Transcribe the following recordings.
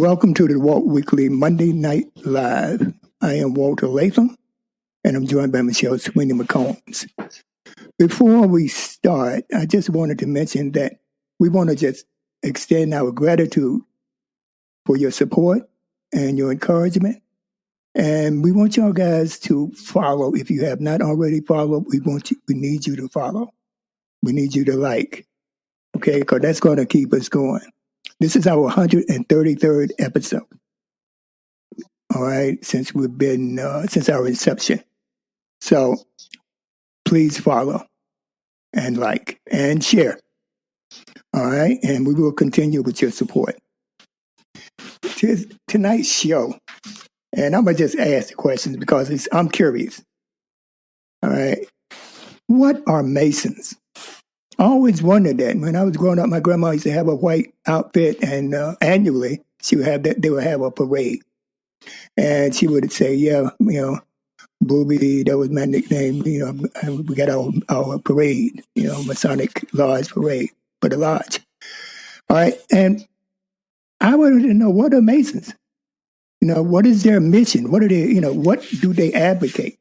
welcome to the Walt Weekly Monday Night Live. I am Walter Latham, and I'm joined by Michelle Sweeney McCombs. Before we start, I just wanted to mention that we want to just extend our gratitude for your support and your encouragement. And we want y'all guys to follow. If you have not already followed, we need you to follow. We need you to like, okay? Because that's going to keep us going. This is our 133rd episode. All right, since we've been since our inception. So please follow and like and share. All right, and we will continue with your support. Tonight's show, and I'm gonna just ask the questions because I'm curious. All right, what are Masons? I always wondered that. When I was growing up, my grandma used to have a white outfit, and annually she would have that. They would have a parade, and she would say, "Yeah, Booby, that was my nickname. We got our parade, Masonic Lodge parade for the lodge." All right, and I wanted to know, what are Masons? What is their mission? What are they? What do they advocate?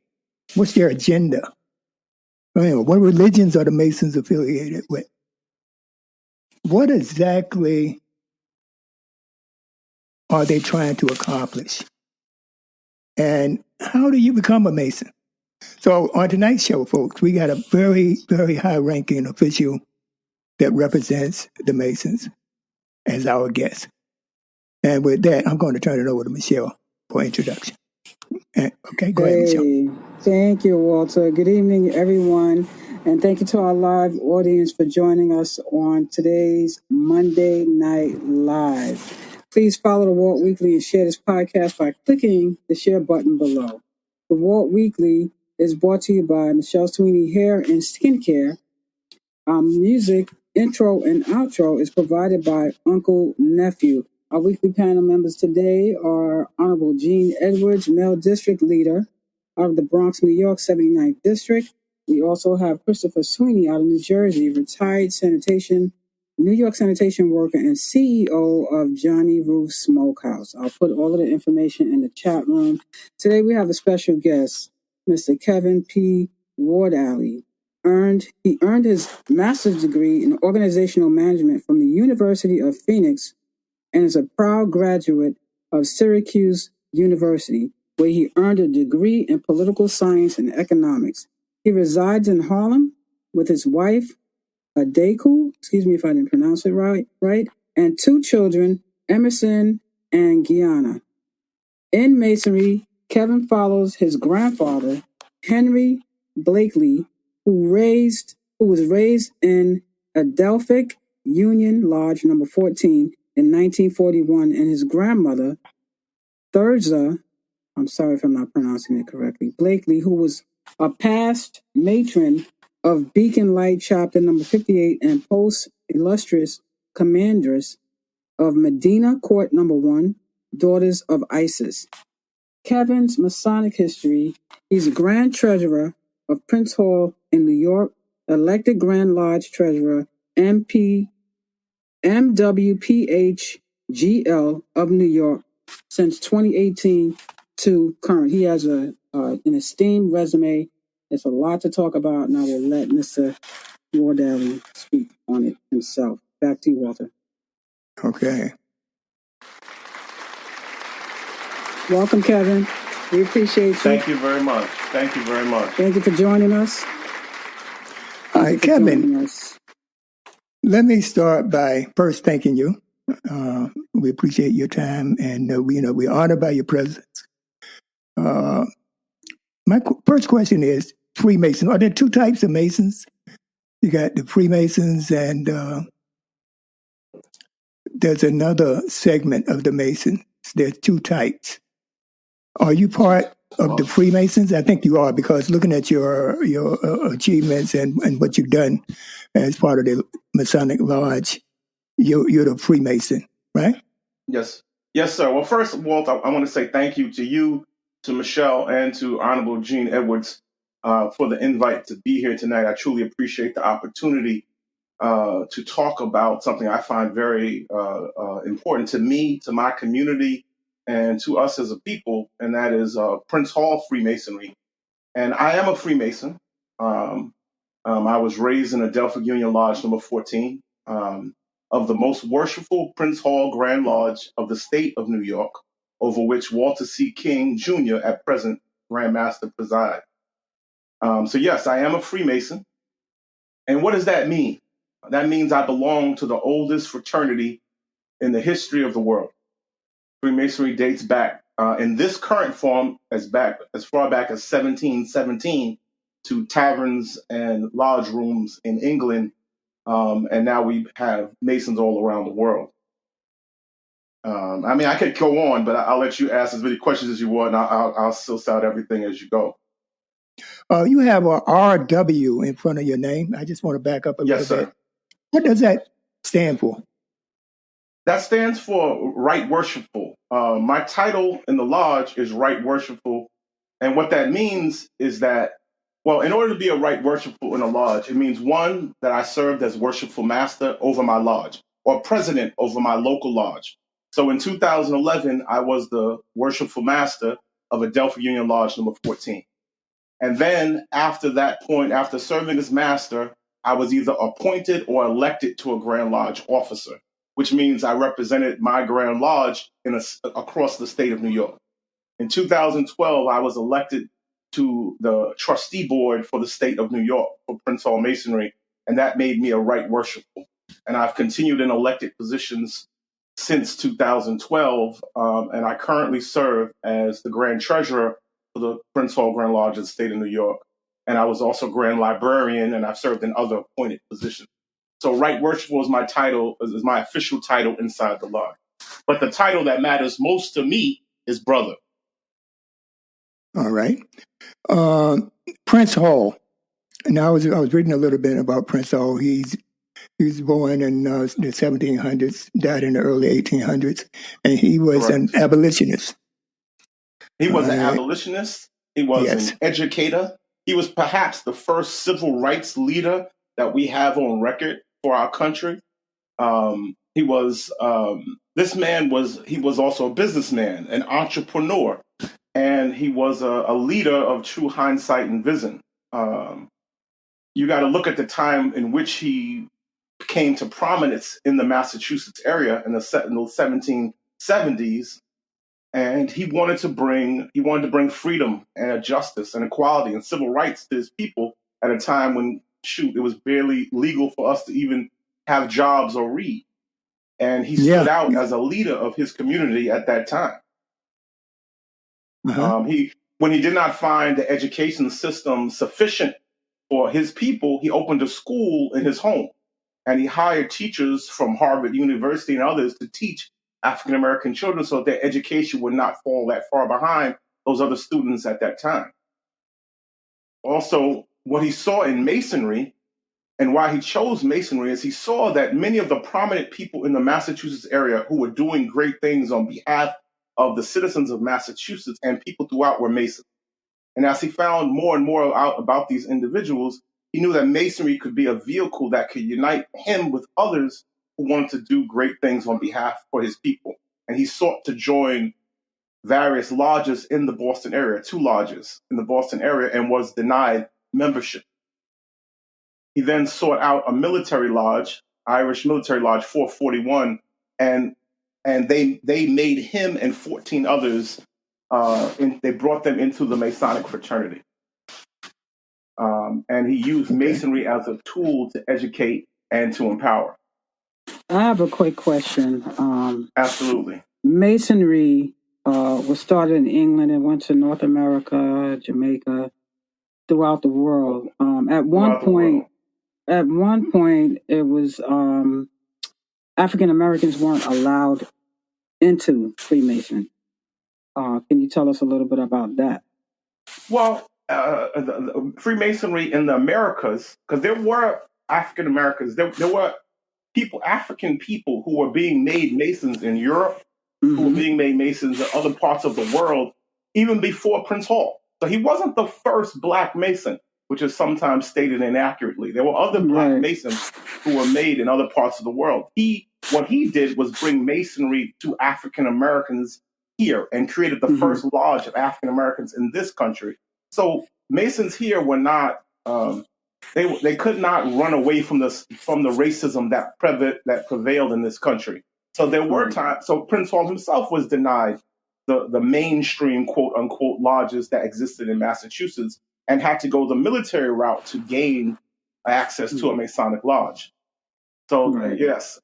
What's their agenda? What religions are the Masons affiliated with? What exactly are they trying to accomplish? And how do you become a Mason? So on tonight's show, folks, we got a very, very high-ranking official that represents the Masons as our guest. And with that, I'm going to turn it over to Michelle for introduction. Okay, go ahead, Michelle. Thank you, Walter. Good evening, everyone. And thank you to our live audience for joining us on today's Monday Night Live. Please follow the Walt Weekly and share this podcast by clicking the share button below. The Walt Weekly is brought to you by Michelle Sweeney Hair and Skincare. Music, intro, and outro is provided by Uncle Nephew. Our weekly panel members today are Honorable Gene Edwards, Male District Leader of the Bronx, New York, 79th District. We also have Christopher Sweeney out of New Jersey, retired New York sanitation worker and CEO of Johnny Roof Smokehouse. I'll put all of the information in the chat room. Today we have a special guest, Mr. Kevin P. Wardally. He earned his master's degree in organizational management from the University of Phoenix and is a proud graduate of Syracuse University, where he earned a degree in political science and economics. He resides in Harlem with his wife, Adeku, excuse me if I didn't pronounce it right, and two children, Emerson and Gianna. In Masonry, Kevin follows his grandfather, Henry Blakely, who was raised in Adelphic Union Lodge number 14 in 1941, and his grandmother, Thurza, I'm sorry if I'm not pronouncing it correctly, Blakely, who was a past matron of Beacon Light Chapter number 58 and post illustrious commandress of Medina Court number 1, Daughters of Isis. Kevin's Masonic history: he's a Grand Treasurer of Prince Hall in New York, elected Grand Lodge Treasurer, MWPHGL of New York since 2018 to current. He has an esteemed resume. It's a lot to talk about, and I will let Mr. Wardally speak on it himself. Back to you, Walter. Okay. Welcome, Kevin. We appreciate you. Thank you very much. Thank you very much. Thank you for joining us. All right, Kevin, let me start by first thanking you. We appreciate your time, and we're honored by your presence. My first question is Freemasons. Are there two types of Masons? You got the Freemasons, and there's another segment of the Masons. There's two types. Are you part of the Freemasons? I think you are, because looking at your achievements and what you've done as part of the Masonic Lodge, you're the Freemason, right? Yes, sir. Well, first, Walt, I want to say thank you to you, to Michelle, and to Honorable Gene Edwards for the invite to be here tonight. I truly appreciate the opportunity to talk about something I find very important to me, to my community, and to us as a people, and that is Prince Hall Freemasonry. And I am a Freemason. Um, I was raised in Adelphi Union Lodge number 14 of the most worshipful Prince Hall Grand Lodge of the state of New York, over which Walter C. King Jr., at present Grand Master, preside. So yes, I am a Freemason. And what does that mean? That means I belong to the oldest fraternity in the history of the world. Freemasonry dates back in this current form as far back as 1717 to taverns and lodge rooms in England, and now we have Masons all around the world. I mean, I could go on, but I'll let you ask as many questions as you want, and I'll suss out everything as you go. You have a RW in front of your name. I just want to back up a Yes, little sir. bit. What does that stand for? That stands for Right Worshipful. My title in the lodge is Right Worshipful. And what that means is that, well, in order to be a Right Worshipful in a lodge, it means one, that I served as Worshipful Master over my lodge or President over my local lodge. So in 2011, I was the Worshipful Master of Adelphi Union Lodge number 14. And then after that point, after serving as Master, I was either appointed or elected to a Grand Lodge officer, which means I represented my Grand Lodge across the state of New York. In 2012, I was elected to the trustee board for the state of New York for Prince Hall Masonry, and that made me a Right Worshipful. And I've continued in elected positions since 2012, and I currently serve as the Grand Treasurer for the Prince Hall Grand Lodge of the state of New York. And I was also Grand Librarian, and I've served in other appointed positions. So Right Worshipful is my title, is my official title inside the lodge. But the title that matters most to me is Brother. All right. Prince Hall. Now I was reading a little bit about Prince Hall. He was born in the 1700s, died in the early 1800s, and he was Correct. an abolitionist. He was an abolitionist. He was an educator. He was perhaps the first civil rights leader that we have on record for our country. He was also a businessman, an entrepreneur, and he was a leader of true hindsight and vision. You got to look at the time in which he came to prominence in the Massachusetts area in the 1770s, and he wanted to bring freedom and justice and equality and civil rights to his people at a time when it was barely legal for us to even have jobs or read. And he stood out as a leader of his community at that time. When he did not find the education system sufficient for his people, he opened a school in his home, and he hired teachers from Harvard University and others to teach African American children so their education would not fall that far behind those other students at that time. Also, what he saw in Masonry and why he chose Masonry is he saw that many of the prominent people in the Massachusetts area who were doing great things on behalf of the citizens of Massachusetts and people throughout were Masons. And as he found more and more out about these individuals, he knew that Masonry could be a vehicle that could unite him with others who wanted to do great things on behalf for his people. And he sought to join various lodges in the Boston area, 2 lodges in the Boston area, and was denied membership. He then sought out a military lodge, Irish Military Lodge 441, and they made him and 14 others, they brought them into the Masonic fraternity. And he used Masonry as a tool to educate and to empower. I have a quick question. Absolutely. Masonry was started in England and went to North America, Jamaica, throughout the world. At one point, it was African Americans weren't allowed into Freemason. Can you tell us a little bit about that? Well, the Freemasonry in the Americas, because there were African Americans, there were African people who were being made Masons in Europe, who were being made Masons in other parts of the world, even before Prince Hall. So he wasn't the first Black Mason. which is sometimes stated inaccurately. There were other Black Masons who were made in other parts of the world. What he did was bring Masonry to African Americans here and created the first lodge of African Americans in this country. So Masons here were not they could not run away from the racism that prevailed in this country. So there were times. So Prince Hall himself was denied the mainstream quote unquote lodges that existed in Massachusetts and had to go the military route to gain access to a Masonic lodge. So yes,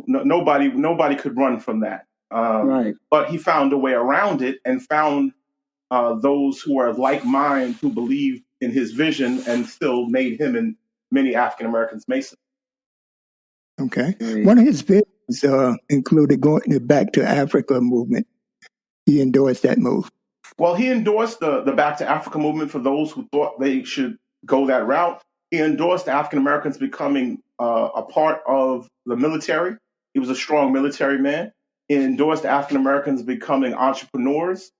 nobody could run from that. But he found a way around it and found those who are of like mind who believed in his vision and still made him and many African Americans Masons. Okay. One of his visions included going back to Africa movement. He endorsed that move. Well, he endorsed the Back to Africa movement for those who thought they should go that route. He endorsed African Americans becoming a part of the military. He was a strong military man. He endorsed African Americans becoming entrepreneurs.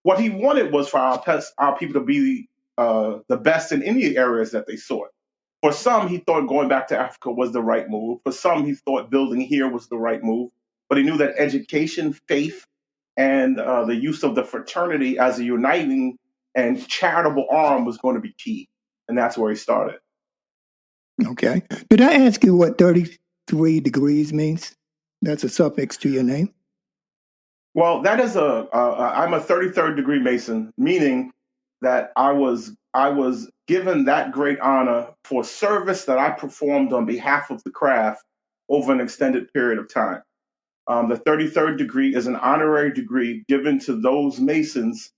What he wanted was for our people to be the best in any areas that they sought. For some, he thought going back to Africa was the right move. For some, he thought building here was the right move. But he knew that education, faith, and the use of the fraternity as a uniting and charitable arm was going to be key. And that's where he started. Okay. Did I ask you what 33 degrees means? That's a suffix to your name. Well, that is I'm a 33rd degree Mason, meaning that I was given that great honor for service that I performed on behalf of the craft over an extended period of time. The 33rd degree is an honorary degree given to those Masons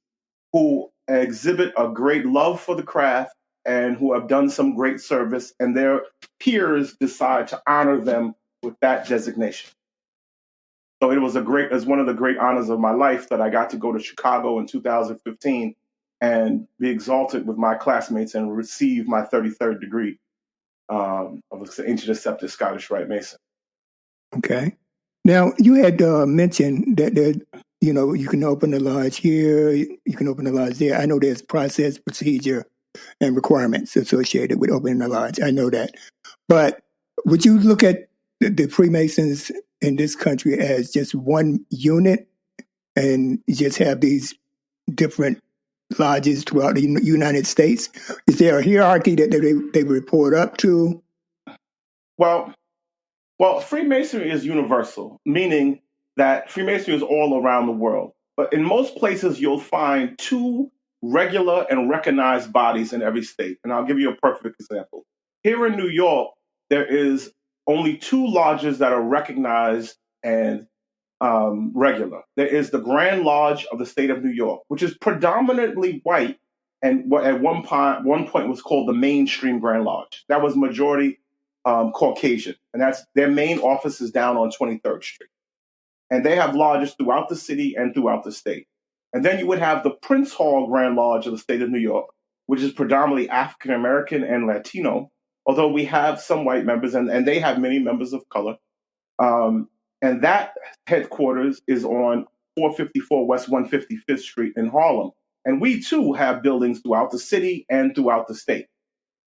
who exhibit a great love for the craft and who have done some great service, and their peers decide to honor them with that designation. So it was one of the great honors of my life that I got to go to Chicago in 2015 and be exalted with my classmates and receive my 33rd degree of Ancient Accepted Scottish Rite Mason. Okay. Now, you had mentioned that you can open a lodge here, you can open a lodge there. I know there's process, procedure, and requirements associated with opening a lodge. I know that. But would you look at the Freemasons in this country as just one unit and you just have these different lodges throughout the United States? Is there a hierarchy that they report up to? Well, Freemasonry is universal, meaning that Freemasonry is all around the world. But in most places, you'll find two regular and recognized bodies in every state. And I'll give you a perfect example. Here in New York, there is only two lodges that are recognized and regular. There is the Grand Lodge of the state of New York, which is predominantly white, and what at one point was called the mainstream Grand Lodge. That was majority Caucasian, and that's their main office is down on 23rd Street. And they have lodges throughout the city and throughout the state. And then you would have the Prince Hall Grand Lodge of the state of New York, which is predominantly African American and Latino, although we have some white members, and they have many members of color. And that headquarters is on 454 West 155th Street in Harlem. And we, too, have buildings throughout the city and throughout the state.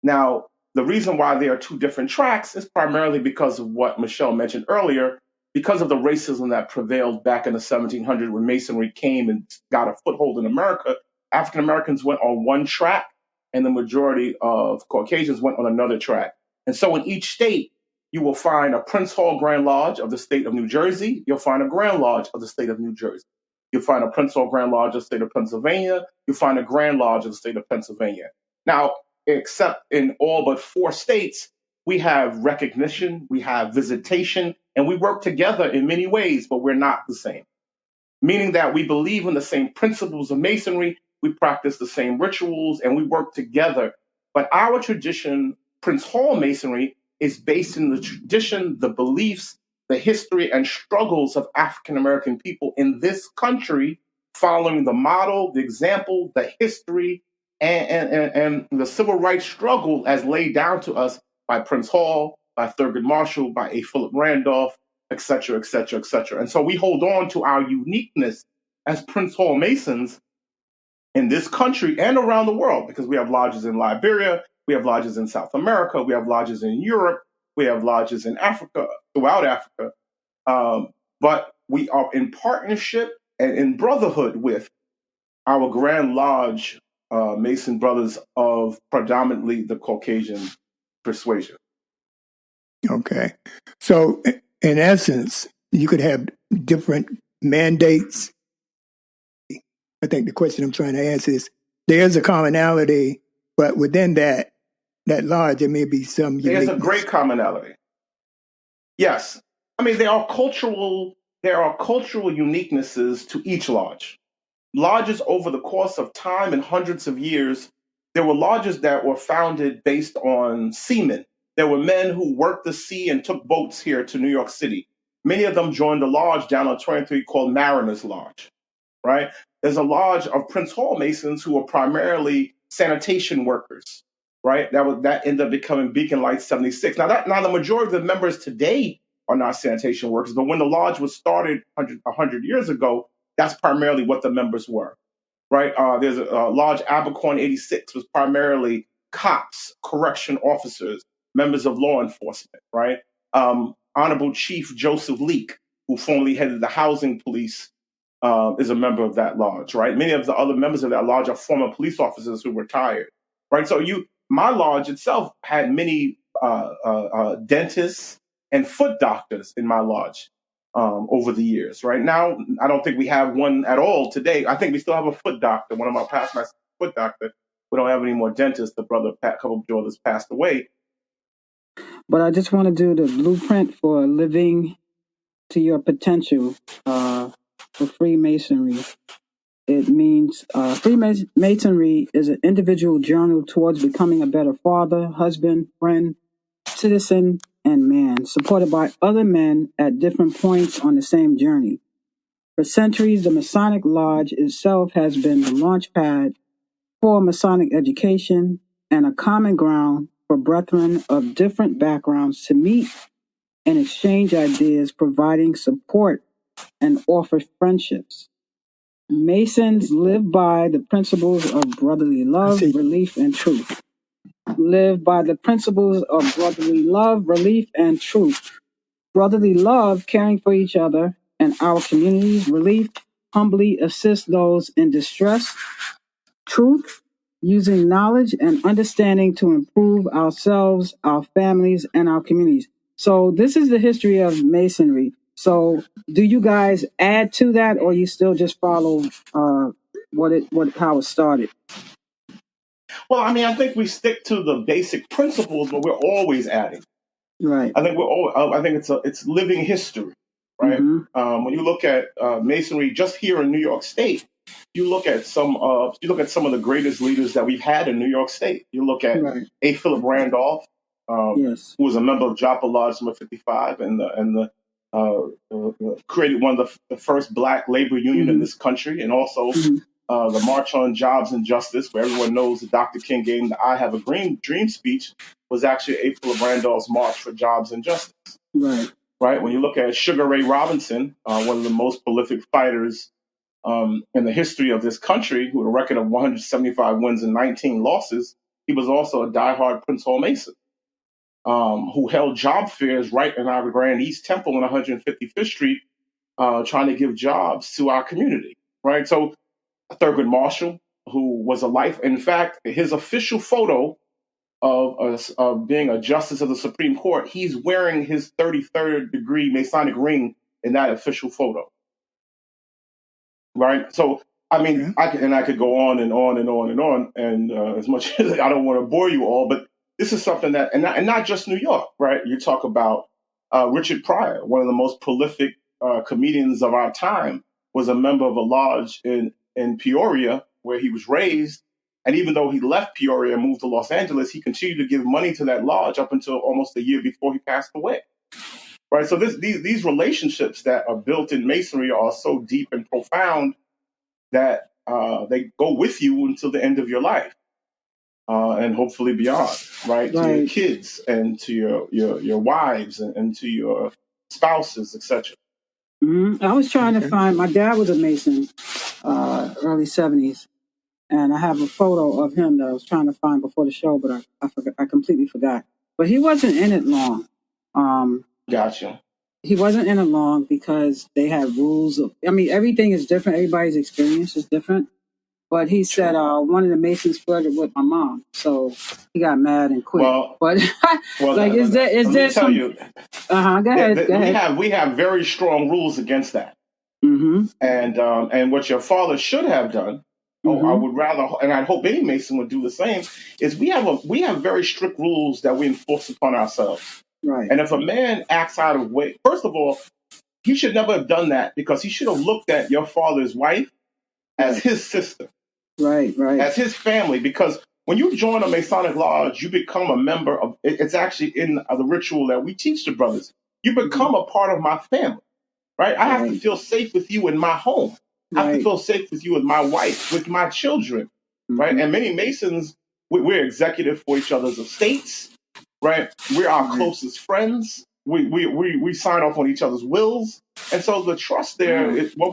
Now, the reason why there are two different tracks is primarily because of what Michelle mentioned earlier, because of the racism that prevailed back in the 1700s when Masonry came and got a foothold in America. African Americans went on one track, and the majority of Caucasians went on another track. And so in each state, you will find a Prince Hall Grand Lodge of the state of New Jersey. You'll find a Grand Lodge of the state of New Jersey. You'll find a Prince Hall Grand Lodge of the state of Pennsylvania. You'll find a Grand Lodge of the state of Pennsylvania. Now, except in all but 4 states, we have recognition, we have visitation, and we work together in many ways, but we're not the same. Meaning that we believe in the same principles of Masonry, we practice the same rituals, and we work together. But our tradition, Prince Hall Masonry, is based in the tradition, the beliefs, the history, and struggles of African American people in this country, following the model, the example, the history, and the civil rights struggle as laid down to us by Prince Hall, by Thurgood Marshall, by A. Philip Randolph, et cetera, et cetera, et cetera. And so we hold on to our uniqueness as Prince Hall Masons in this country and around the world, because we have lodges in Liberia, we have lodges in South America, we have lodges in Europe, we have lodges in Africa, throughout Africa. But we are in partnership and in brotherhood with our Grand Lodge Mason brothers of predominantly the Caucasian persuasion. Okay. So, in essence, you could have different mandates. I think the question I'm trying to answer is there's a commonality, but within that lodge, there may be some uniqueness. There's a great commonality. Yes. I mean, there are cultural uniquenesses to each lodge. Lodges over the course of time and hundreds of years, there were lodges that were founded based on seamen. There were men who worked the sea and took boats here to New York City. Many of them joined a lodge down on 23 called Mariners Lodge, right? There's a lodge of Prince Hall Masons who were primarily sanitation workers, right? That ended up becoming Beacon Light 76. Now the majority of the members today are not sanitation workers, but when the lodge was started 100 years ago, that's primarily what the members were, right? There's a lodge, Abercorn 86, was primarily cops, correction officers, members of law enforcement, right? Honorable Chief Joseph Leake, who formerly headed the housing police, is a member of that lodge, right? Many of the other members of that lodge are former police officers who retired, right? So my lodge itself had many dentists and foot doctors in my lodge over the years. Right now, I don't think we have one at all today. I think we still have a foot doctor. One of my past masters, foot doctor. We don't have any more dentists. The brother, a couple of brothers passed away. But I just want to do the blueprint for living to your potential for Freemasonry. It means Freemasonry is an individual journey towards becoming a better father, husband, friend, citizen, and man, supported by other men at different points on the same journey. For centuries, the Masonic Lodge itself has been the launch pad for Masonic education and a common ground for brethren of different backgrounds to meet and exchange ideas, providing support and offer friendships. Masons live by the principles of brotherly love, relief, and truth. Live by the principles of brotherly love, relief, and truth. Brotherly love, caring for each other and our communities. Relief, humbly assist those in distress. Truth, using knowledge and understanding to improve ourselves, our families, and our communities. So this is the history of Masonry. So do you guys add to that, or you still just follow how it started? Well, I mean, I think we stick to the basic principles, but we're always adding. Right. I think it's living history, right? Mm-hmm. When you look at Masonry just here in New York State, you look at some of the greatest leaders that we've had in New York State. You look at A. Philip Randolph, who was a member of Joppa Lodge number 55, and created one of the first Black labor union in this country, and also the March on Jobs and Justice, where everyone knows that Dr. King gave the "I Have a Dream" speech, was actually A. Philip Randolph's March for Jobs and Justice. Right. When you look at Sugar Ray Robinson, one of the most prolific fighters in the history of this country, who had a record of 175 wins and 19 losses, he was also a diehard Prince Hall Mason, who held job fairs right in our Grand East Temple on 155th Street, trying to give jobs to our community. Right. So Thurgood Marshall, who was a life, in fact, his official photo of being a justice of the Supreme Court, he's wearing his 33rd degree Masonic ring in that official photo. Right. So, I mean, I could go on and on and on and on. And as much as I don't want to bore you all, but this is something that, and not just New York, right? You talk about Richard Pryor, one of the most prolific comedians of our time, was a member of a lodge in Peoria where he was raised. And even though he left Peoria and moved to Los Angeles, he continued to give money to that lodge up until almost a year before he passed away. Right. So these relationships that are built in Masonry are so deep and profound that they go with you until the end of your life, and hopefully beyond. Right. To your kids and to your wives and to your spouses, etc. I was trying to find. My dad was a Mason, early 70s. And I have a photo of him that I was trying to find before the show, but I completely forgot. But he wasn't in it long. Gotcha. He wasn't in it long because they had rules of. I mean, everything is different. Everybody's experience is different. But he said one of the Masons flirted with my mom, so he got mad and quit. Well, but like, is let there me tell some? you, Go ahead. we have very strong rules against that. Mm-hmm. And what your father should have done, I would rather, and I hope any Mason would do the same, is we have very strict rules that we enforce upon ourselves. Right. And if a man acts out of way, first of all, he should never have done that because he should have looked at your father's wife as his sister. Right. As his family, because when you join a Masonic lodge, you become a member of, it's actually in the ritual that we teach the brothers. You become a part of my family, right? I have to feel safe with you in my home. I have to feel safe with you with my wife, with my children, right? And many Masons, we're executive for each other's estates, right? We're our closest friends. We sign off on each other's wills. And so the trust there, what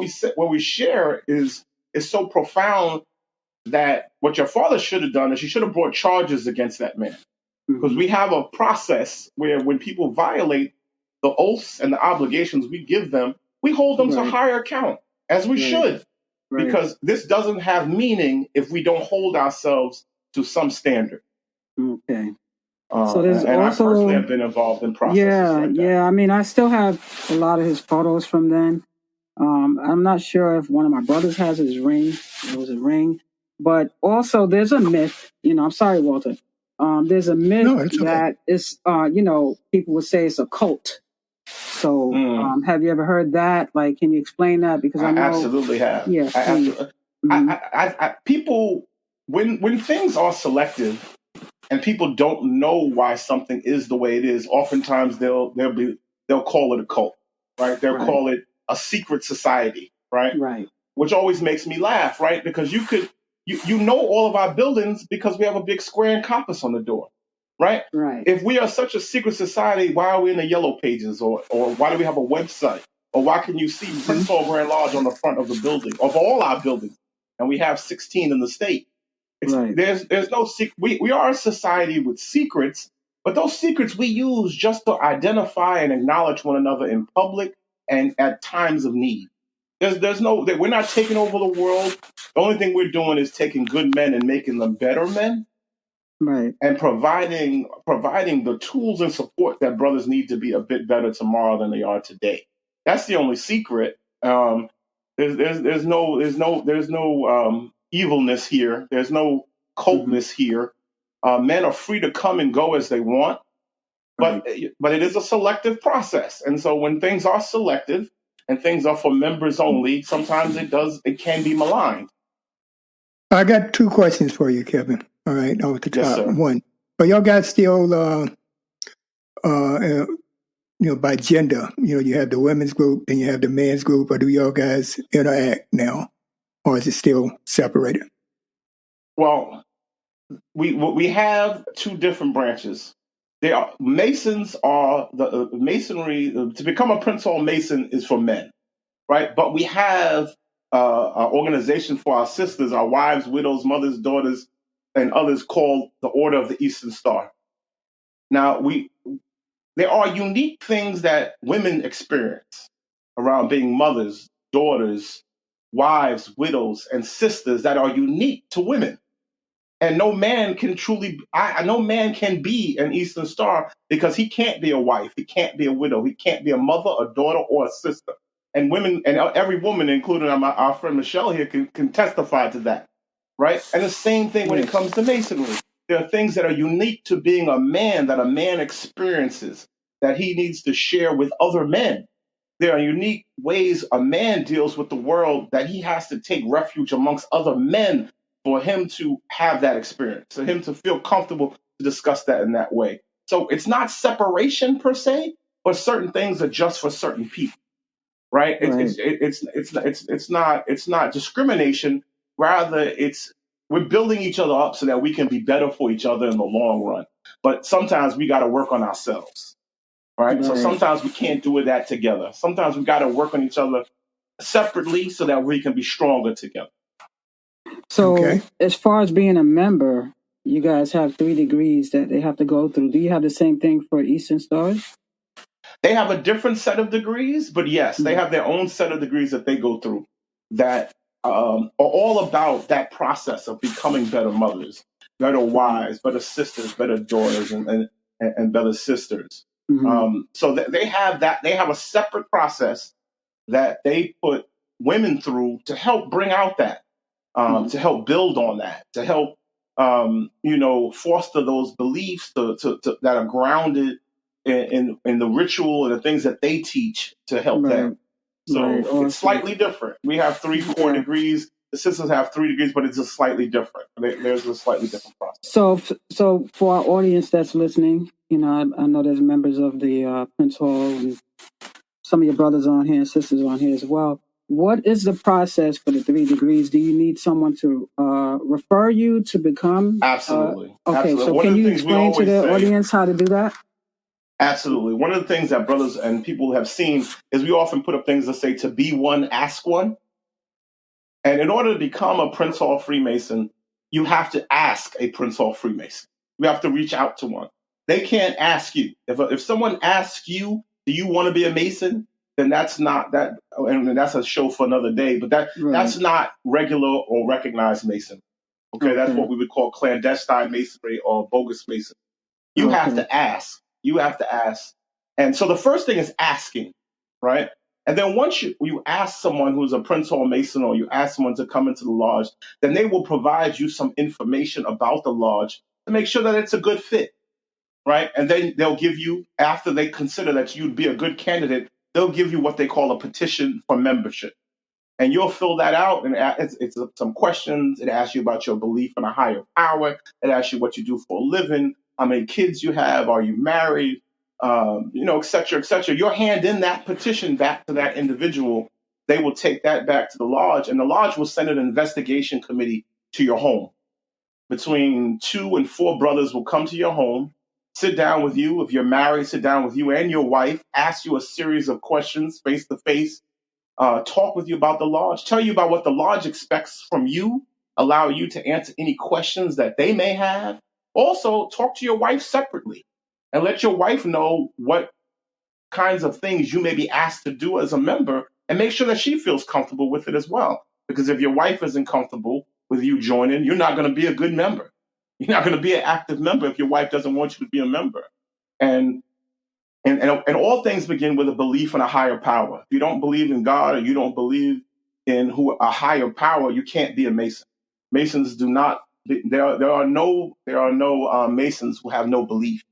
we share is so profound that what your father should have done is he should have brought charges against that man. Because we have a process where when people violate the oaths and the obligations we give them, we hold them to higher account, as we should. Because this doesn't have meaning if we don't hold ourselves to some standard. Okay. So there's and also, I personally have been involved in processes like that. Yeah. I mean, I still have a lot of his photos from then. I'm not sure if one of my brothers has his ring. It was a ring. But also there's a myth, I'm sorry, Walter. There's a myth that is, people would say it's a cult. So have you ever heard that? Like, can you explain that? Because I know, absolutely have. Yeah. People, when things are selective and people don't know why something is the way it is, oftentimes they'll call it a cult, right? They'll call it a secret society, right? Right. Which always makes me laugh, right? Because you know all of our buildings because we have a big square and compass on the door, right? Right. If we are such a secret society, why are we in the yellow pages, or why do we have a website, or why can you see Prince Hall Grand Lodge on the front of the building, of all our buildings, and we have 16 in the state? There's no secret. We are a society with secrets, but those secrets we use just to identify and acknowledge one another in public and at times of need. We're not taking over the world. The only thing we're doing is taking good men and making them better men, right? And providing the tools and support that brothers need to be a bit better tomorrow than they are today. That's the only secret. There's no evilness here. There's no cultness here. Men are free to come and go as they want, but it is a selective process. And so when things are selective and things are for members only, sometimes it can be maligned. I got two questions for you, Kevin. All right, off the top. Yes, sir. One, are y'all guys still, by gender? You have the women's group, then you have the men's group, or do y'all guys interact now, or is it still separated? Well, we have two different branches. Masons are the Masonry. To become a Prince Hall Mason is for men, right? But we have our organization for our sisters, our wives, widows, mothers, daughters, and others called the Order of the Eastern Star. Now, there are unique things that women experience around being mothers, daughters, wives, widows, and sisters that are unique to women. And no man can be an Eastern Star because he can't be a wife, he can't be a widow, he can't be a mother, a daughter, or a sister. And women, and every woman, including our friend Michelle here, can testify to that, right? And the same thing when it comes to Masonry. There are things that are unique to being a man that a man experiences that he needs to share with other men. There are unique ways a man deals with the world that he has to take refuge amongst other men for him to have that experience, for him to feel comfortable to discuss that in that way. So it's not separation per se, but certain things are just for certain people, right? It's not discrimination. Rather, we're building each other up so that we can be better for each other in the long run. But sometimes we got to work on ourselves, right? So sometimes we can't do that together. Sometimes we got to work on each other separately so that we can be stronger together. So, Okay. as far as being a member, you guys have 3 degrees that they have to go through. Do you have the same thing for Eastern Stars? They have a different set of degrees, but yes, they have their own set of degrees that they go through that are all about that process of becoming better mothers, better wives, better sisters, better daughters, and better sisters. So they have that. They have a separate process that they put women through to help bring out that, to help build on that, to help foster those beliefs that are grounded in the ritual and the things that they teach to help them. So Awesome. it's slightly different. We have 3 core degrees. The sisters have 3 degrees, but it's just slightly different. There's a slightly different process. So for our audience that's listening, I know there's members of the Prince Hall and some of your brothers on here and sisters on here as well. What is the process for the 3 degrees? Do you need someone to refer you to become? Absolutely. Okay, Absolutely. so One can of the you things we explain to always the say, audience how to do that? Absolutely. One of the things that brothers and people have seen is we often put up things that say to be one, ask one. And in order to become a Prince Hall Freemason, you have to ask a Prince Hall Freemason. You have to reach out to one. They can't ask you. If someone asks you, do you want to be a Mason? Then that's not that, and that's a show for another day. But that's not regular or recognized Mason. Okay, that's what we would call clandestine Masonry or bogus Mason. You have to ask. You have to ask. And so the first thing is asking, right? And then once you ask someone who's a Prince Hall Mason or you ask someone to come into the lodge, then they will provide you some information about the lodge to make sure that it's a good fit, right? And then they'll give you, after they consider that you'd be a good candidate, they'll give you what they call a petition for membership. And you'll fill that out, and it's some questions. It asks you about your belief in a higher power. It asks you what you do for a living, how many kids you have, are you married, et cetera, et cetera. You'll hand in that petition back to that individual. They will take that back to the lodge, and the lodge will send an investigation committee to your home. Between 2 and 4 brothers will come to your home, sit down with you. If you're married, sit down with you and your wife, ask you a series of questions face to face. Talk with you about the lodge, tell you about what the lodge expects from you, allow you to answer any questions that they may have. Also, talk to your wife separately and let your wife know what kinds of things you may be asked to do as a member and make sure that she feels comfortable with it as well. Because if your wife isn't comfortable with you joining, you're not going to be a good member. You're not going to be an active member if your wife doesn't want you to be a member. And all things begin with a belief in a higher power. If you don't believe in God or you don't believe in a higher power, you can't be a Mason. Masons do not. There are no Masons who have no belief.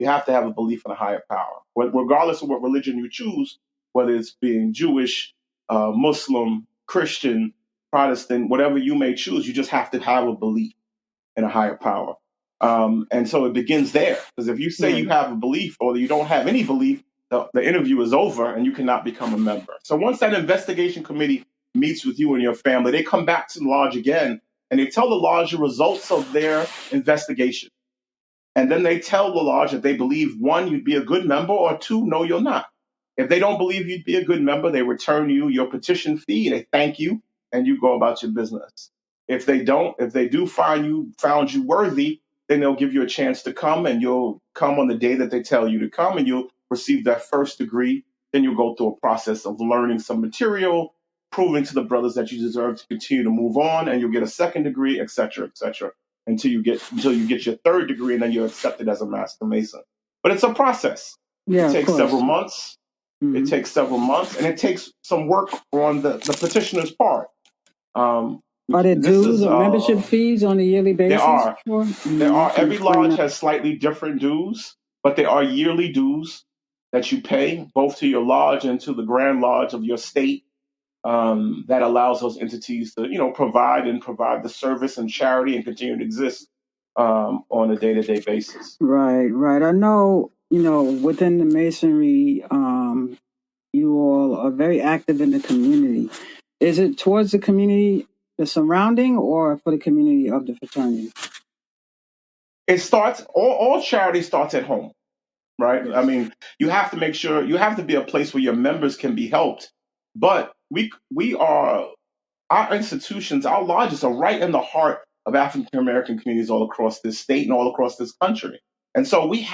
You have to have a belief in a higher power, regardless of what religion you choose, whether it's being Jewish, Muslim, Christian, Protestant, whatever you may choose. You just have to have a belief in a higher power. And so it begins there. Because if you say you have a belief or you don't have any belief, the interview is over and you cannot become a member. So once that investigation committee meets with you and your family, they come back to the lodge again and they tell the lodge the results of their investigation. And then they tell the lodge that they believe, 1, you'd be a good member, or 2, no, you're not. If they don't believe you'd be a good member, they return you your petition fee, they thank you, and you go about your business. If they do found you worthy, then they'll give you a chance to come, and you'll come on the day that they tell you to come, and you'll receive that first degree. Then you'll go through a process of learning some material, proving to the brothers that you deserve to continue to move on, and you'll get a second degree, et cetera, until you get your third degree, and then you're accepted as a Master Mason. But it's a process. Yeah, it takes several months. It takes several months, and it takes some work on the petitioner's part. Are there dues or membership fees on a yearly basis? There are. Every lodge has slightly different dues, but there are yearly dues that you pay both to your lodge and to the Grand Lodge of your state. That allows those entities to, provide the service and charity and continue to exist on a day-to-day basis. Right. I know, within the Masonry, you all are very active in the community. Is it towards the community, the surrounding, or for the community of the fraternity? It starts, all charity starts at home, right? Yes. I mean, you have to make sure, you have to be a place where your members can be helped. But we are our institutions, our lodges are right in the heart of African American communities all across this state and all across this country. And so we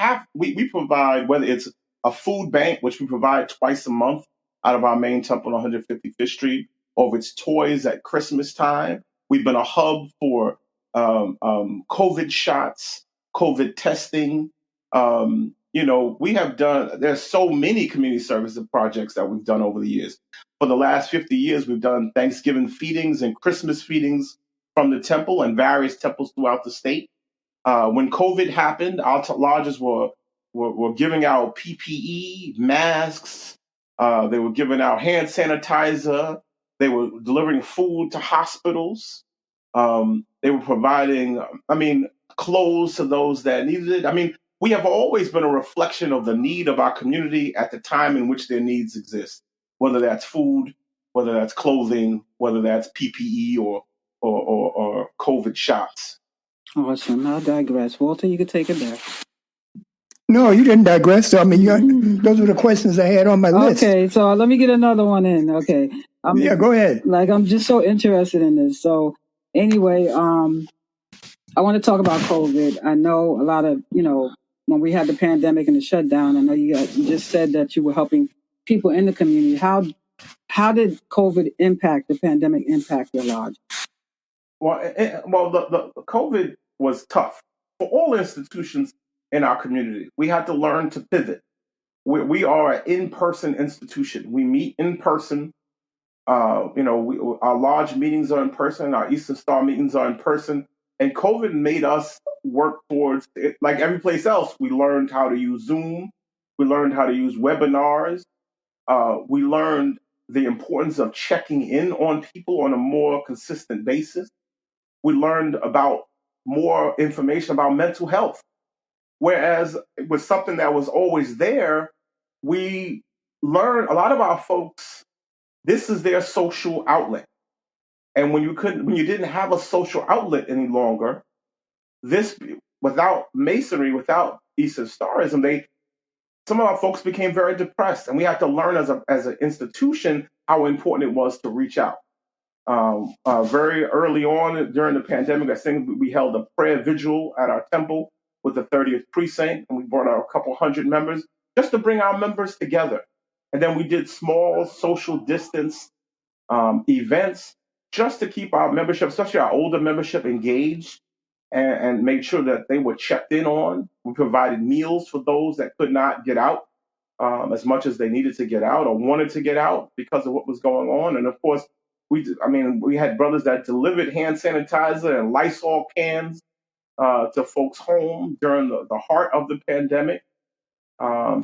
provide, whether it's a food bank, which we provide twice a month out of our main temple on 155th Street, or if it's toys at Christmas time. We've been a hub for COVID shots, COVID testing. We have done, there's so many community service projects that we've done over the years. For the last 50 years, we've done Thanksgiving feedings and Christmas feedings from the temple and various temples throughout the state. When COVID happened, our lodges were giving out PPE, masks. They were giving out hand sanitizer. They were delivering food to hospitals. They were providing, clothes to those that needed it. We have always been a reflection of the need of our community at the time in which their needs exist, whether that's food, whether that's clothing, whether that's PPE or COVID shots. Awesome. I digress. Walter, you can take it back. No, you didn't digress. Those were the questions I had on my list. Okay, so let me get another one in. Okay. Yeah, go ahead. I'm just so interested in this. So anyway, I want to talk about COVID. I know a lot of, when we had the pandemic and the shutdown, I know you just said that you were helping people in the community. How did COVID the pandemic impact your lodge? Well, the COVID was tough for all institutions in our community. We had to learn to pivot. We are an in-person institution. We meet in person. Our lodge meetings are in person. Our Eastern Star meetings are in person. And COVID made us work towards it. Like every place else, we learned how to use Zoom. We learned how to use webinars. We learned the importance of checking in on people on a more consistent basis. We learned about more information about mental health. Whereas it was something that was always there, we learned, a lot of our folks, this is their social outlet. And when you didn't have a social outlet any longer, without Masonry, without Eastern Starism, some of our folks became very depressed, and we had to learn as an institution how important it was to reach out. Very early on during the pandemic, I think we held a prayer vigil at our temple with the 30th precinct, and we brought out a couple hundred members just to bring our members together. And then we did small social distance events just to keep our membership, especially our older membership, engaged and made sure that they were checked in on. We provided meals for those that could not get out as much as they needed to get out or wanted to get out because of what was going on. And of course, we had brothers that delivered hand sanitizer and Lysol cans to folks' home during the heart of the pandemic. But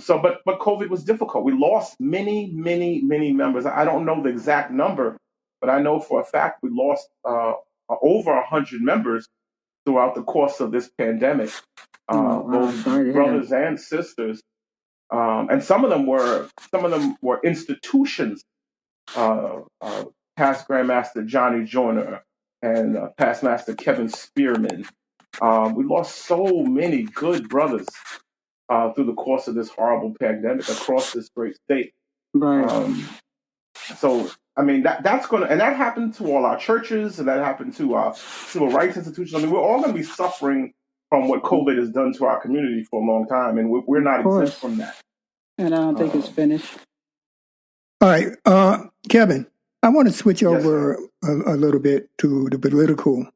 COVID was difficult. We lost many, many, many members. I don't know the exact number, but I know for a fact we lost over 100 members throughout the course of this pandemic. Both brothers and sisters, and some of them were institutions. Past Grandmaster Johnny Joyner and Past Master Kevin Spearman. We lost so many good brothers through the course of this horrible pandemic across this great state. Right. That's going to, and that happened to all our churches, and that happened to our civil rights institutions. We're all going to be suffering from what COVID has done to our community for a long time, and we're not exempt from that. And I don't think it's finished. All right, Kevin, I want to switch over a little bit to the political.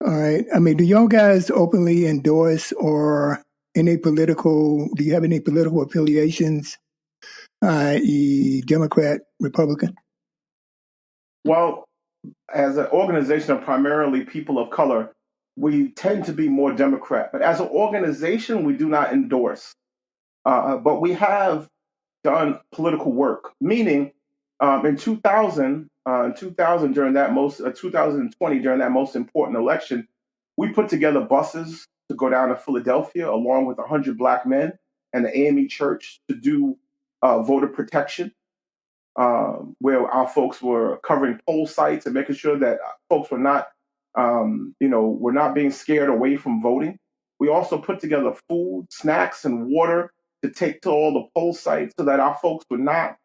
All right. Do y'all guys openly endorse or do you have any political affiliations, i.e. Democrat, Republican? Well, as an organization of primarily people of color, we tend to be more Democrat. But as an organization, we do not endorse. But we have done political work, meaning in 2020 during that most important election, we put together buses to go down to Philadelphia along with 100 Black men and the AME Church to do voter protection, where our folks were covering poll sites and making sure that folks were not, were not being scared away from voting. We also put together food, snacks, and water to take to all the poll sites so that our folks would not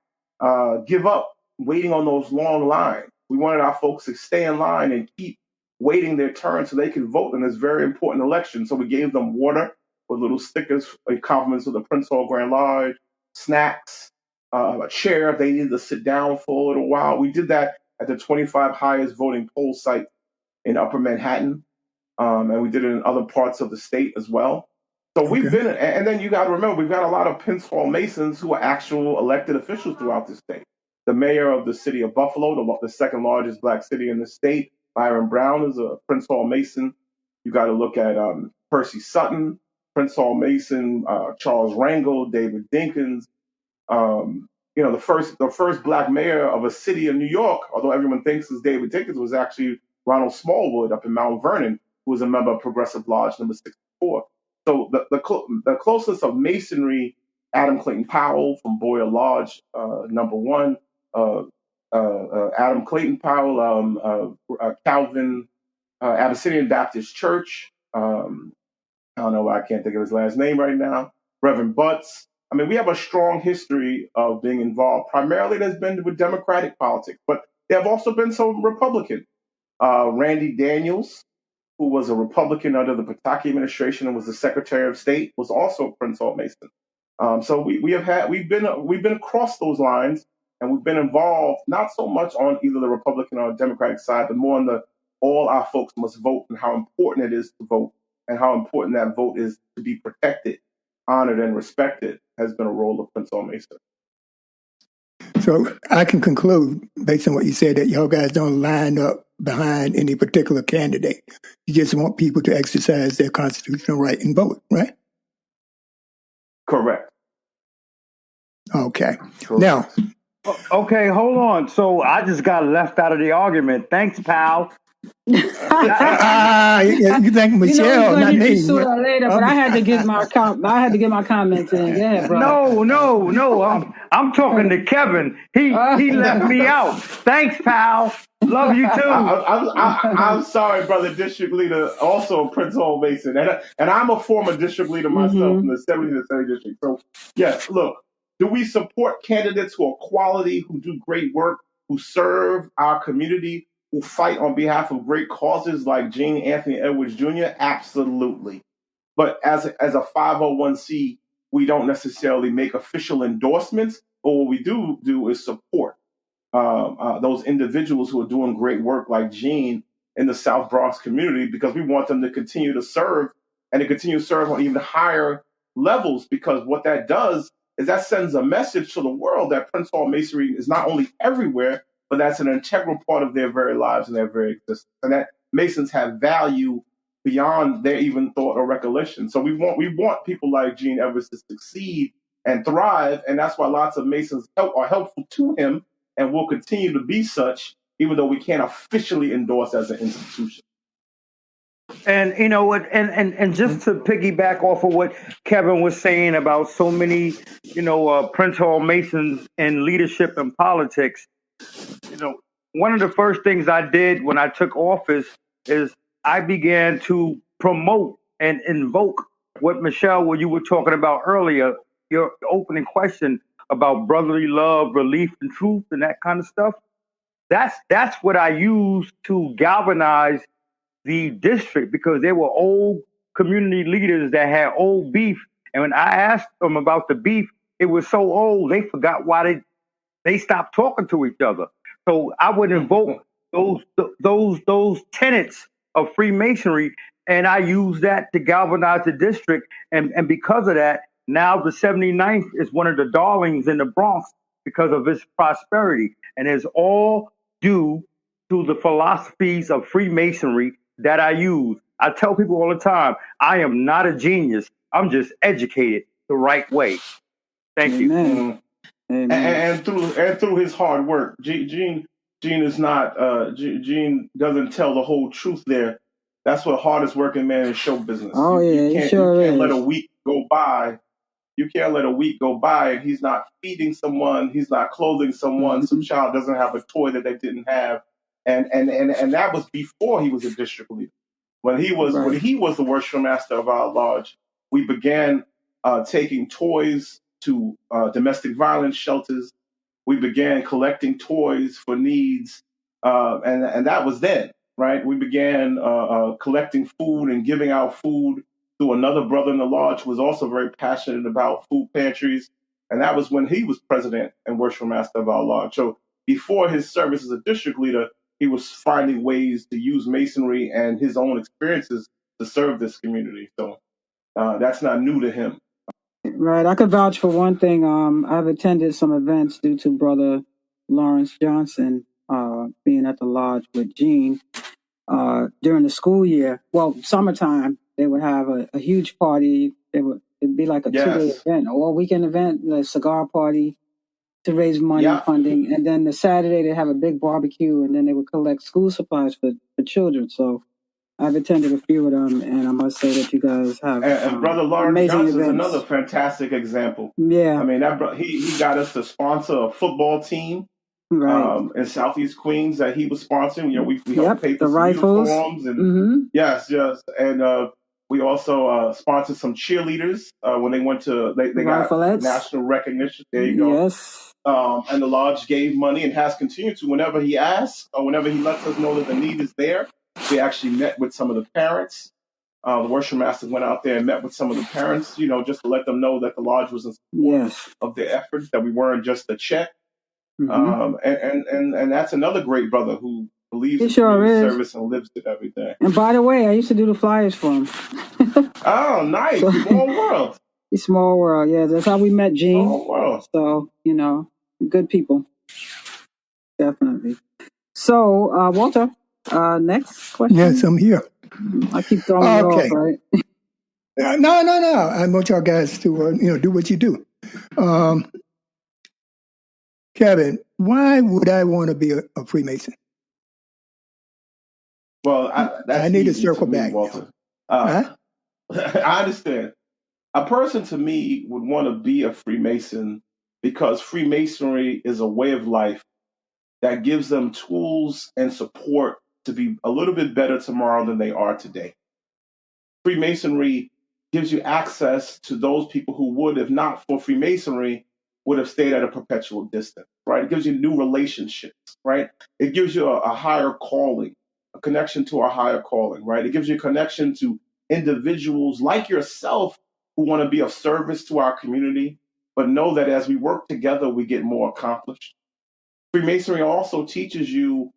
give up waiting on those long lines. We wanted our folks to stay in line and keep waiting their turn so they could vote in this very important election. So we gave them water with little stickers, compliments of the Prince Hall Grand Lodge, snacks, a chair if they needed to sit down for a little while. We did that at the 25 highest voting poll site in Upper Manhattan, and we did it in other parts of the state as well. So we've been, and then you got to remember, we've got a lot of Prince Hall Masons who are actual elected officials throughout the state. The mayor of the city of Buffalo, the second largest black city in the state, Byron Brown, is a Prince Hall Mason. You got to look at Percy Sutton, Prince Hall Mason, Charles Rangel, David Dinkins. The first black mayor of a city in New York, although everyone thinks is David Dinkins, was actually Ronald Smallwood up in Mount Vernon, who was a member of Progressive Lodge number 64. So the closest of Masonry, Adam Clayton Powell from Boyer Lodge, number 1, Adam Clayton Powell, Calvin, Abyssinian Baptist Church. I don't know why I can't think of his last name right now. Reverend Butts. I mean, we have a strong history of being involved. Primarily, there's been with Democratic politics, but there have also been some Republican. Randy Daniels, who was a Republican under the Pataki administration and was the Secretary of State, was also a Prince Hall Mason. So we've been across those lines, and we've been involved not so much on either the Republican or Democratic side, but more on all our folks must vote and how important it is to vote and how important that vote is to be protected, honored, and respected has been a role of Prince Hall Mason. So I can conclude, based on what you said, that y'all guys don't line up behind any particular candidate. You just want people to exercise their constitutional right and vote, right? Correct. Okay. Correct. Now. Okay, hold on. So I just got left out of the argument. Thanks, pal. You think Michelle, not me. Later, but I had to get my comments in. Yeah, bro. No. I'm talking to Kevin. He left me out. Thanks, pal. Love you too. I'm sorry, brother. District leader, also Prince Hall Mason, and I'm a former district leader myself in the 70th and 30th district. So yes, look, do we support candidates who are quality, who do great work, who serve our community, who fight on behalf of great causes like Gene Anthony Edwards Jr.? Absolutely. But as a 501c, we don't necessarily make official endorsements, but what we do is support those individuals who are doing great work like Gene in the South Bronx community, because we want them to continue to serve and to continue to serve on even higher levels, because what that does is that sends a message to the world that Prince Hall Masonry is not only everywhere, but that's an integral part of their very lives and their very existence. And that Masons have value beyond their even thought or recollection. So we want people like Gene Edwards to succeed and thrive. And that's why lots of Masons are helpful to him and will continue to be such, even though we can't officially endorse as an institution. And you know what? And just to piggyback off of what Kevin was saying about so many, Prince Hall Masons in leadership and politics. One of the first things I did when I took office is I began to promote and invoke what what you were talking about earlier, your opening question about brotherly love, relief, and truth, and that kind of stuff. That's what I used to galvanize the district, because they were old community leaders that had old beef. And when I asked them about the beef, it was so old they forgot why they stopped talking to each other. So I would invoke those tenets of Freemasonry, and I use that to galvanize the district. And because of that, now the 79th is one of the darlings in the Bronx because of its prosperity. And it's all due to the philosophies of Freemasonry that I use. I tell people all the time, I am not a genius. I'm just educated the right way. Thank you. Amen. And through his hard work, Gene is not. Gene doesn't tell the whole truth there. That's what hardest working man in show business. You can't let a week go by. You can't let a week go by and he's not feeding someone, he's not clothing someone, some child doesn't have a toy that they didn't have. And that was before he was a district leader. When he was the worship master of our lodge, we began taking toys to domestic violence shelters. We began collecting toys for needs and that was then, right? We began collecting food and giving out food to another brother in the lodge who was also very passionate about food pantries. And that was when he was president and worship master of our lodge. So before his service as a district leader, he was finding ways to use masonry and his own experiences to serve this community. So that's not new to him. Right. I could vouch for one thing. I've attended some events due to Brother Lawrence Johnson being at the lodge with Gene during the school year. Well, summertime, they would have a huge party. It'd be like a 2-day event, an all-weekend event, a cigar party to raise money and funding. And then the Saturday, they'd have a big barbecue, and then they would collect school supplies for children. So I've attended a few of them, and I must say that you guys have and Brother Lawrence Johnson is another fantastic example. Yeah, I mean, he got us to sponsor a football team in Southeast Queens that he was sponsoring. You know, we helped pay for some uniforms and yes, and we also sponsored some cheerleaders when they went to they got national recognition. There you go. Yes. And the lodge gave money and has continued to whenever he asks or whenever he lets us know that the need is there. We actually met with some of the parents. The worship master went out there and met with some of the parents, you know, just to let them know that the lodge was in support of their efforts, that we weren't just a check. And that's another great brother who believes in service and lives it every day. And by the way, I used to do the flyers for him. Oh, nice. Small world. Small world. Yeah, that's how we met Gene. Small world. So, you know, good people. Definitely. So, Walter, next question. Yes, I'm here. I keep throwing you off, right? No. I want y'all guys to, do what you do. Kevin, why would I want to be a Freemason? Well, I need to circle back, Walter. I understand. A person to me would want to be a Freemason because Freemasonry is a way of life that gives them tools and support to be a little bit better tomorrow than they are today. Freemasonry gives you access to those people who would, if not for Freemasonry, would have stayed at a perpetual distance, right? It gives you new relationships, right? It gives you a higher calling, a connection to our higher calling, right? It gives you a connection to individuals like yourself who want to be of service to our community, but know that as we work together, we get more accomplished. Freemasonry also teaches you,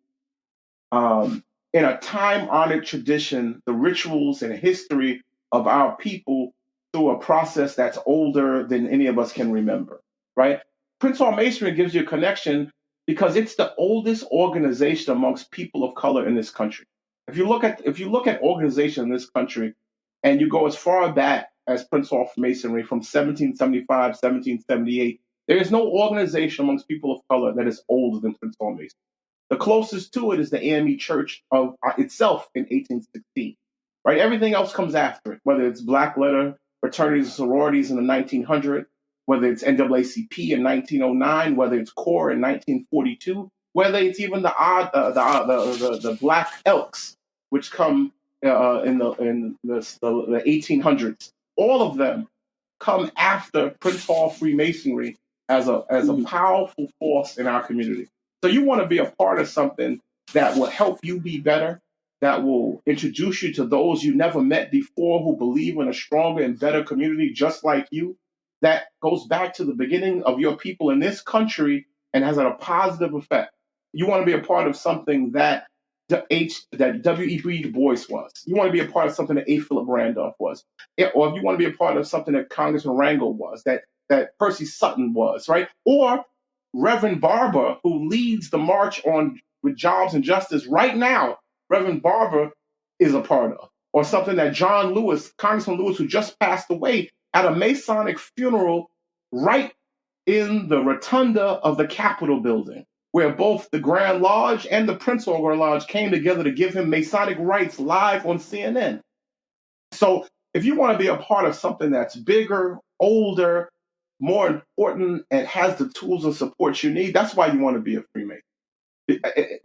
in a time-honored tradition, the rituals and history of our people through a process that's older than any of us can remember, right? Prince Hall Masonry gives you a connection because it's the oldest organization amongst people of color in this country. If you look at organization in this country, and you go as far back as Prince Hall Masonry from 1775, 1778, there is no organization amongst people of color that is older than Prince Hall Masonry. The closest to it is the AME Church of itself in 1816, right? Everything else comes after it, whether it's black letter fraternities and sororities in the 1900s, whether it's NAACP in 1909, whether it's CORE in 1942, whether it's even the Black Elks, which come in the 1800s. All of them come after Prince Hall Freemasonry as a powerful force in our community. So you want to be a part of something that will help you be better, that will introduce you to those you never met before who believe in a stronger and better community just like you, that goes back to the beginning of your people in this country and has a positive effect. You want to be a part of something that W.E.B. Du Bois was. You want to be a part of something that A. Philip Randolph was. Or if you want to be a part of something that Congressman Rangel was, that Percy Sutton was, right? Or Reverend Barber, who leads the march on with jobs and justice right now, Reverend Barber is a part of. Or something that John Lewis, Congressman Lewis, who just passed away, at a Masonic funeral right in the rotunda of the Capitol building, where both the Grand Lodge and the Prince Hall Lodge came together to give him Masonic rights live on CNN. So if you want to be a part of something that's bigger, older, more important, and has the tools and support you need, that's why you want to be a Freemason.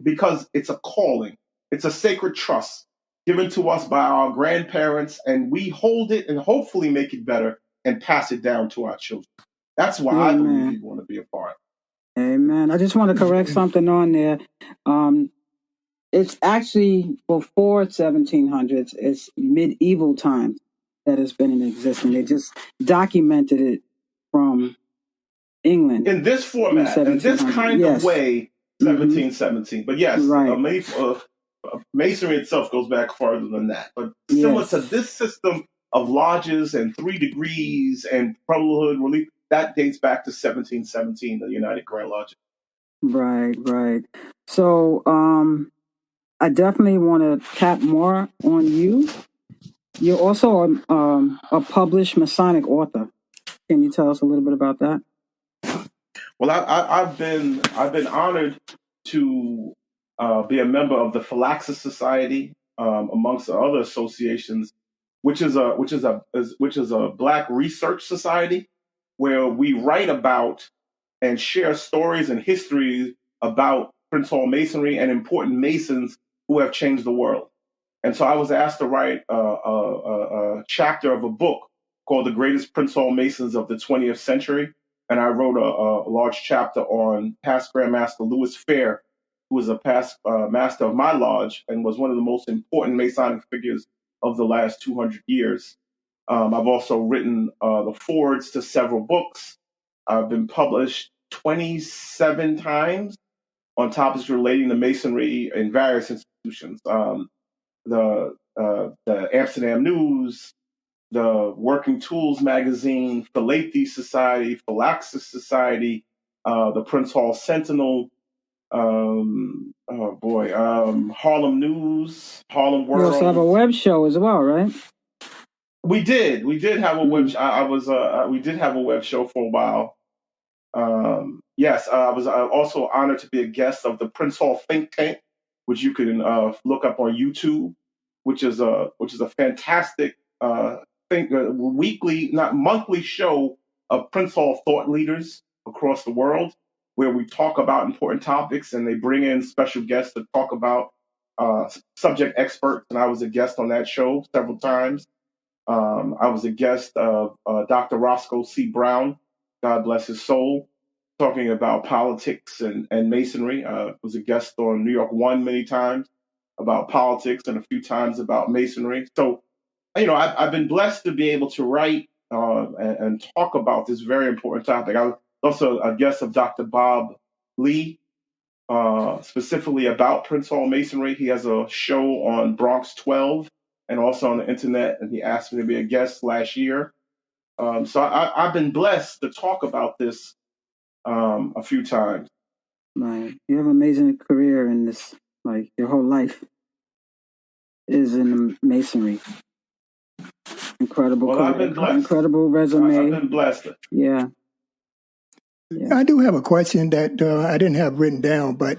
Because it's a calling. It's a sacred trust given to us by our grandparents, and we hold it and hopefully make it better and pass it down to our children. That's why I believe you want to be a part. Amen. I just want to correct something on there. It's actually before 1700s. It's medieval times that has been in existence. They just documented it from England in this format, in this kind of way, 1717. But yes, Masonry itself goes back farther than that. But similar to this system of lodges and 3 degrees and brotherhood relief, that dates back to 1717, the United Grand Lodge. Right. So I definitely want to tap more on you. You're also a published Masonic author. Can you tell us a little bit about that? Well, I've been honored to be a member of the Philaxis Society, amongst other associations, which is a Black research society where we write about and share stories and histories about Prince Hall Masonry and important Masons who have changed the world. And so I was asked to write a chapter of a book called The Greatest Prince Hall Masons of the 20th Century. And I wrote a large chapter on past Grand Master Louis Fair, who was a past master of my lodge and was one of the most important Masonic figures of the last 200 years. I've also written the forwards to several books. I've been published 27 times on topics relating to Masonry in various institutions. The Amsterdam News, the Working Tools magazine, Philalethes Society, Philaxis Society, the Prince Hall Sentinel, Harlem News, Harlem World. You also have a web show as well, right? We did have a web. We did have a web show for a while. Yes, I was also honored to be a guest of the Prince Hall Think Tank, which you can look up on YouTube, which is a fantastic weekly, not monthly show of Prince Hall thought leaders across the world, where we talk about important topics and they bring in special guests to talk about subject experts. And I was a guest on that show several times. I was a guest of Dr. Roscoe C. Brown, God bless his soul, talking about politics and Masonry. Was a guest on New York One many times about politics and a few times about Masonry. So, I've been blessed to be able to write and talk about this very important topic. I was also a guest of Dr. Bob Lee, specifically about Prince Hall Masonry. He has a show on Bronx 12 and also on the internet, and he asked me to be a guest last year. So I've been blessed to talk about this a few times. Right. You have an amazing career in this, like your whole life is in Masonry. Incredible. Well, I've been blessed. Incredible resume. I've been blessed. Yeah. I do have a question that I didn't have written down, but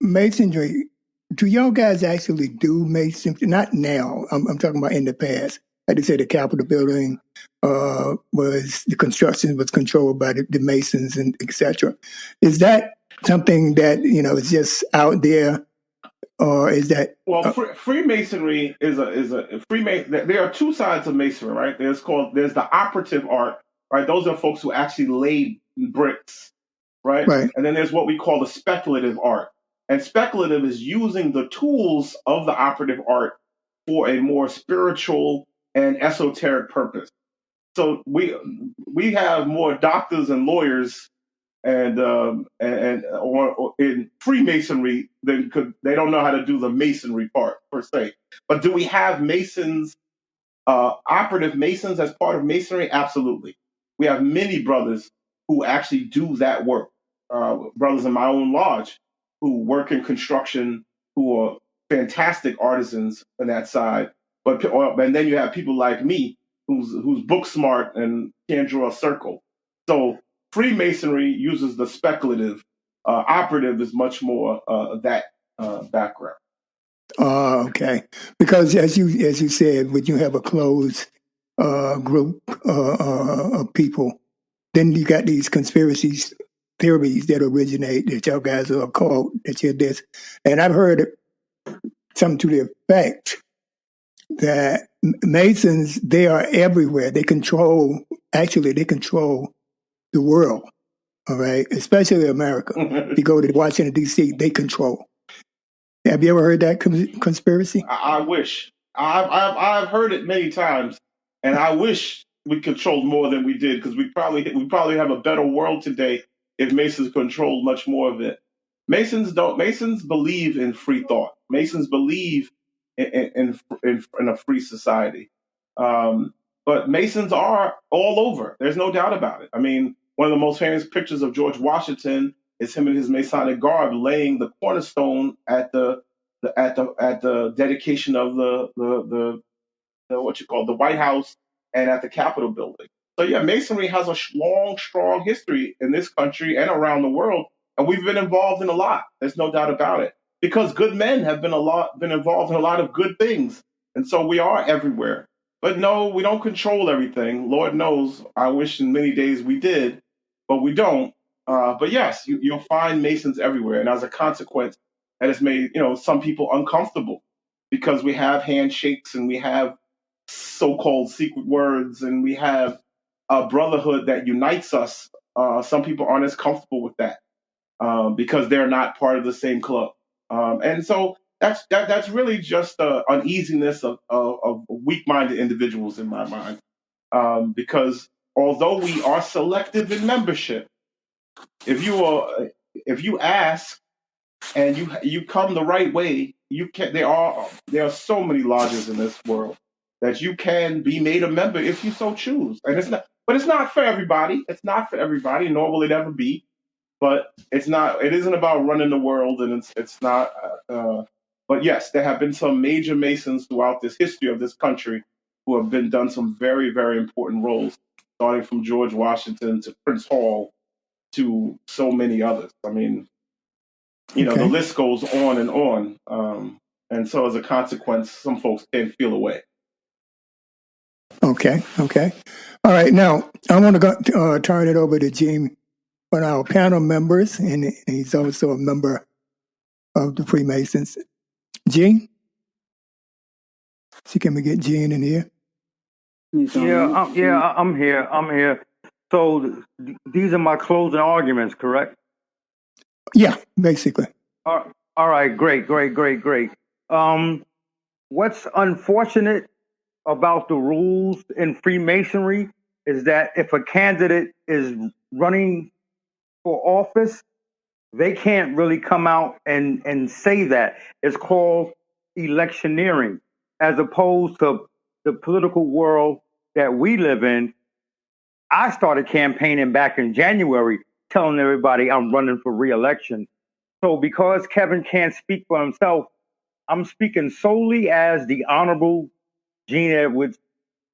Masonry, do y'all guys actually do Masonry? Not now. I'm talking about in the past. Like I said, the Capitol building the construction was controlled by the Masons and etc. Is that something that is just out there, or is that? Well, Freemasonry is a Freemason. There are two sides of Masonry, right? There's the operative art, right? Those are folks who actually lay bricks, right? And then there's what we call the speculative art. And speculative is using the tools of the operative art for a more spiritual and esoteric purpose. So we have more doctors and lawyers and in Freemasonry than they don't know how to do the masonry part per se. But do we have Masons, operative Masons as part of Masonry? Absolutely. We have many brothers who actually do that work. Brothers in my own lodge who work in construction, who are fantastic artisans on that side. And then you have people like me who's book smart and can draw a circle. So Freemasonry uses the speculative. Operative is much more that background. Okay. Because as you said, when you have a closed group of people, then you got these conspiracy theories that originate that y'all guys are called, that you're this. And I've heard something to the effect that Masons, they are everywhere. They control the world, all right? Especially America. If you go to Washington, D.C., they control. Have you ever heard that conspiracy? I wish. I've heard it many times, and I wish we controlled more than we did, because we probably have a better world today if Masons controlled much more of it. Masons don't. Masons believe in free thought. Masons believe in a free society. But Masons are all over. There's no doubt about it. I mean, one of the most famous pictures of George Washington is him in his Masonic garb laying the cornerstone at the dedication of the what you call the White House and at the Capitol building. So yeah, Masonry has a long, strong history in this country and around the world, and we've been involved in a lot. There's no doubt about it, because good men have been involved in a lot of good things, and so we are everywhere. But no, we don't control everything. Lord knows, I wish in many days we did, but we don't. But yes, you'll find Masons everywhere, and as a consequence, that has made some people uncomfortable, because we have handshakes and we have so-called secret words and we have a brotherhood that unites us. Some people aren't as comfortable with that because they're not part of the same club, and so that's really just uneasiness of weak-minded individuals in my mind, because although we are selective in membership, if you ask and you come the right way, you can. There are so many lodges in this world that you can be made a member if you so choose, and it's not for everybody. It's not for everybody, nor will it ever be. But it's not. It isn't about running the world, and it's not. But yes, there have been some major Masons throughout this history of this country who have done some very, very important roles, starting from George Washington to Prince Hall to so many others. I mean, the list goes on and on. And so as a consequence, some folks can feel away. Okay. All right. Now, I want to turn it over to Gene, one of our panel members, and he's also a member of the Freemasons. Gene? So can we get Gene in here? Yeah, I'm here. So these are my closing arguments, correct? Yeah, basically. All right, great. What's unfortunate about the rules in Freemasonry is that if a candidate is running for office, they can't really come out and say that. It's called electioneering, as opposed to the political world that we live in. I started campaigning back in January, telling everybody I'm running for re-election. So because Kevin can't speak for himself, I'm speaking solely as the Honorable Gene Edwards,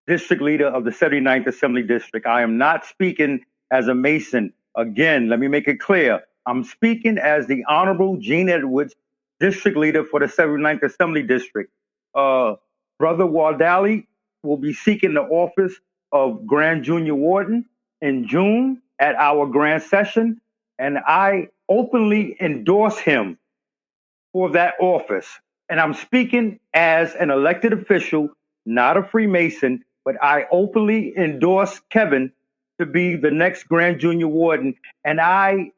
District Leader of the 79th Assembly District. I am not speaking as a Mason. Again, let me make it clear. I'm speaking as the Honorable Gene Edwards, District Leader for the 79th Assembly District. Brother Wardally will be seeking the office of Grand Junior Warden in June at our grand session, and I openly endorse him for that office. And I'm speaking as an elected official, not a Freemason, but I openly endorse Kevin to be the next Grand Junior Warden. And I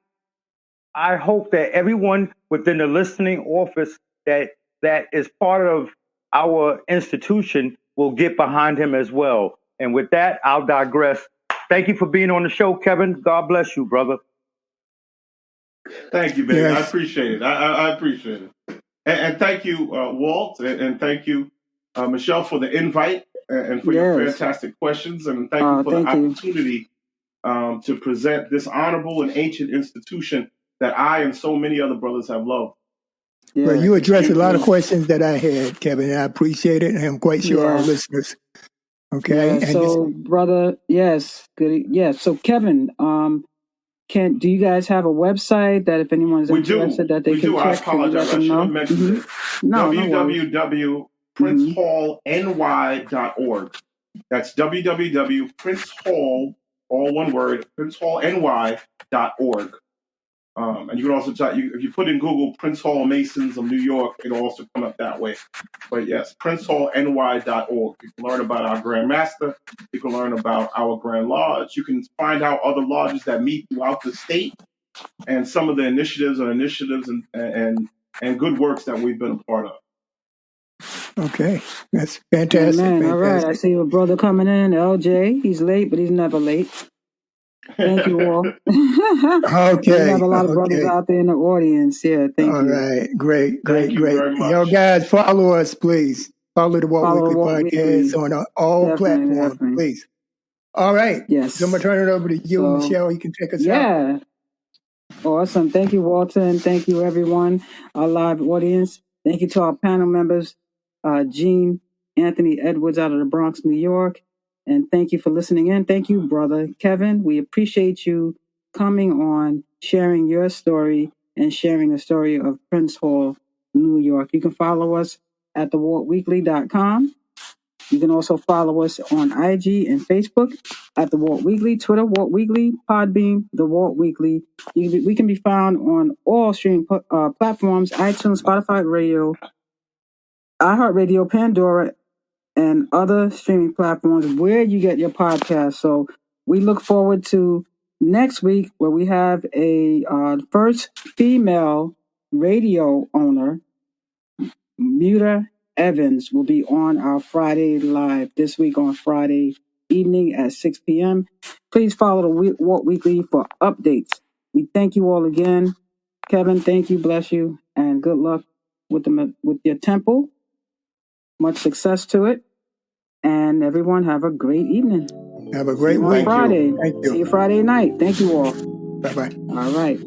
hope that everyone within the listening office that is part of our institution will get behind him as well. And with that, I'll digress. Thank you for being on the show, Kevin. God bless you, brother. Thank you, baby. Yes. I appreciate it. I appreciate it. And thank you, Walt, and thank you, Michelle, for the invite and for your fantastic questions. And thank you for the opportunity to present this honorable and ancient institution that I and so many other brothers have loved. Yeah. Well, you addressed a lot of questions that I had, Kevin, and I appreciate it. And I'm quite sure our listeners. Okay. Yeah, so, brother, yes, good. Yeah. So, Kevin, do you guys have a website that if anyone's interested that they can check? I apologize. I should have mentioned it. www.princehallny.org. That's www.princehall, all one word, princehallny.org. And you can also type, if you put in Google Prince Hall Masons of New York, it'll also come up that way. But yes, princehallny.org. You can learn about our Grand Master. You can learn about our Grand Lodge. You can find out other lodges that meet throughout the state and some of the initiatives and and good works that we've been a part of. Okay, that's fantastic. Amen. All right. I Fantastic. see a brother coming in, LJ. He's late, but he's never late. Thank you all. We have a lot of brothers out there in the audience. Yeah, thank you. All right, great. Thank you very much. Yo, guys, follow us, please. Follow the Walk Follow Weekly the Walk podcast Weekly. on all Definitely, platforms, definitely. please. All right. Yes. So I'm going to turn it over to you, So, Michelle. You can take us out. Yeah. Awesome. Thank you, Walter, and thank you, everyone, our live audience. Thank you to our panel members, Gene Anthony Edwards out of the Bronx, New York. And thank you for listening in. Thank you, brother Kevin. We appreciate you coming on, sharing your story, and sharing the story of Prince Hall, New York. You can follow us at thewalkweekly.com. You can also follow us on IG and Facebook at The Walt Weekly, Twitter, Walt Weekly, Podbean, The Walt Weekly. We can be found on all streaming platforms, iTunes, Spotify Radio, iHeartRadio, Pandora, and other streaming platforms where you get your podcast. So we look forward to next week where we have a first female radio owner, Muta Evans, will be on our Friday live this week on Friday evening at 6 p.m. Please follow the Walt Weekly for updates. We thank you all again. Kevin, thank you, bless you, and good luck with your temple. Much success to it. And everyone have a great evening. Have a great See you week. on Friday. Thank you. See you Friday night. Thank you all. Bye-bye. All right.